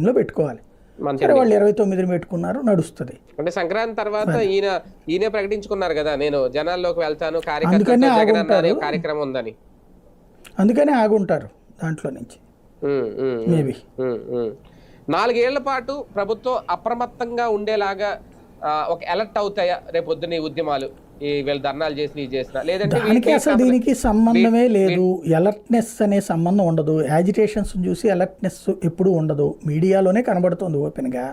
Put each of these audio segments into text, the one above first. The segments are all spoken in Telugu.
లో పెట్టుకోవాలి. సరే వాళ్ళు 29 పెట్టుకున్నారు, నడుస్తుంది. అంటే సంక్రాంతి తర్వాత ఈయన ప్రకటించుకున్నారు కదా, నేను జనాల్లోకి వెళ్తాను, కార్యక్రమం ఉందని. అందుకనే ఆగుంటారు దాంట్లో నుంచి. మేబీ 4 ఏళ్ల పాటు ప్రభుత్వం అప్రమత్తంగా ఉండేలాగా ఒక అలర్ట్ అవుతాయా రేపు పొద్దున్న ఉద్యమాలు, వీళ్ళు ధర్నాలు చేసిన లేదంటే దానికి అసలు దీనికి సంబంధమే లేదు. అలర్ట్నెస్ అనే సంబంధం ఉండదు. యాజిటేషన్స్ చూసి అలర్ట్నెస్ ఎప్పుడు ఉండదు. మీడియాలోనే కనబడుతుంది ఓపెన్గా.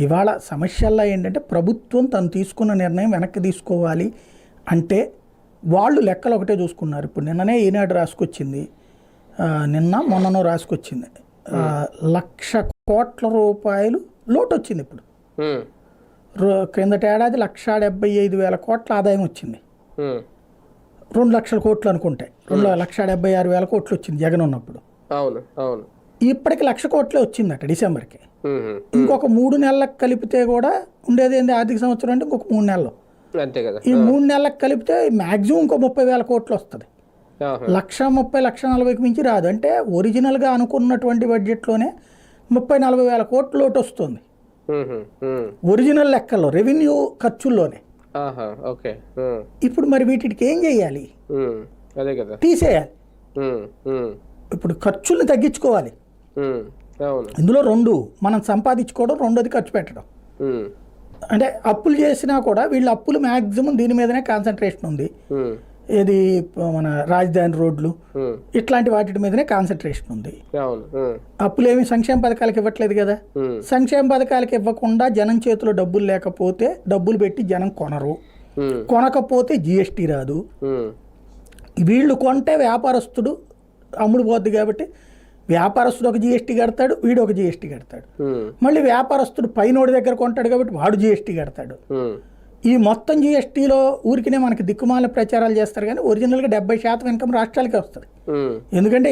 ఇవాళ సమస్యల్లో ఏంటంటే ప్రభుత్వం తను తీసుకున్న నిర్ణయం వెనక్కి తీసుకోవాలి అంటే వాళ్ళు లెక్కలు ఒకటే చూసుకున్నారు. ఇప్పుడు నిన్ననే ఈనాడు రాసుకొచ్చింది, మొన్ననో రాసుకొచ్చింది, 1,00,000 కోట్ల రూపాయలు లోటు వచ్చింది. ఇప్పుడు క్రిందటి ఏడాది 1,75,000 కోట్ల ఆదాయం వచ్చింది. 2,00,000 కోట్లు అనుకుంటే 2,76,000 కోట్లు వచ్చింది జగన్ ఉన్నప్పుడు. ఇప్పటికి 1,00,000 కోట్లే వచ్చిందట డిసెంబర్కి. ఇంకొక 3 నెలలకు కలిపితే కూడా ఉండేది ఏంది ఆర్థిక సంవత్సరం అంటే ఇంకొక 3 నెలలు. ఈ 3 నెలలకు కలిపితే మ్యాక్సిమం ఇంకో 30,000 కోట్లు వస్తుంది. 1,30,000 1,40,000కి మించి రాదు. అంటే ఒరిజినల్గా అనుకున్నటువంటి బడ్జెట్లోనే 30,000-40,000 కోట్లు లోటు వస్తుంది ఒరిజినల్ లెక్కల్లో, రెవెన్యూ ఖర్చుల్లోనే. ఇప్పుడు మరి వీటికి ఏం చేయాలి? తీసేయాలి. ఇప్పుడు ఖర్చుల్ని తగ్గించుకోవాలి. ఇందులో 2 మనం సంపాదించుకోవడం, 2ది ఖర్చు పెట్టడం. అంటే అప్పులు చేసినా కూడా వీళ్ళ అప్పులు మ్యాక్సిమం దీని మీదనే కాన్సన్ట్రేషన్ ఉంది. ఏది మన రాజధాని రోడ్లు ఇట్లాంటి వాటి మీదనే కాన్సన్ట్రేషన్ ఉంది. అప్పులేమి సంక్షేమ పథకాలకు ఇవ్వట్లేదు కదా. సంక్షేమ పథకాలకు ఇవ్వకుండా జనం చేతిలో డబ్బులు లేకపోతే డబ్బులు పెట్టి జనం కొనరు, కొనకపోతే జిఎస్టీ రాదు. వీళ్ళు కొంటే వ్యాపారస్తుడు అమ్ముడు పోద్ది కాబట్టి వ్యాపారస్తుడు ఒక జిఎస్టీ కడతాడు, వీడు ఒక జిఎస్టీ కడతాడు. మళ్ళీ వ్యాపారస్తుడు పైనోడి దగ్గర కొంటాడు కాబట్టి వాడు జిఎస్టీ కడతాడు. ఈ మొత్తం జిఎస్టీలో ఊరికినే మనకి దిక్కుమాల ప్రచారాలు చేస్తారు కానీ ఒరిజినల్గా 70% ఇన్కమ్ రాష్ట్రాలకే వస్తుంది. ఎందుకంటే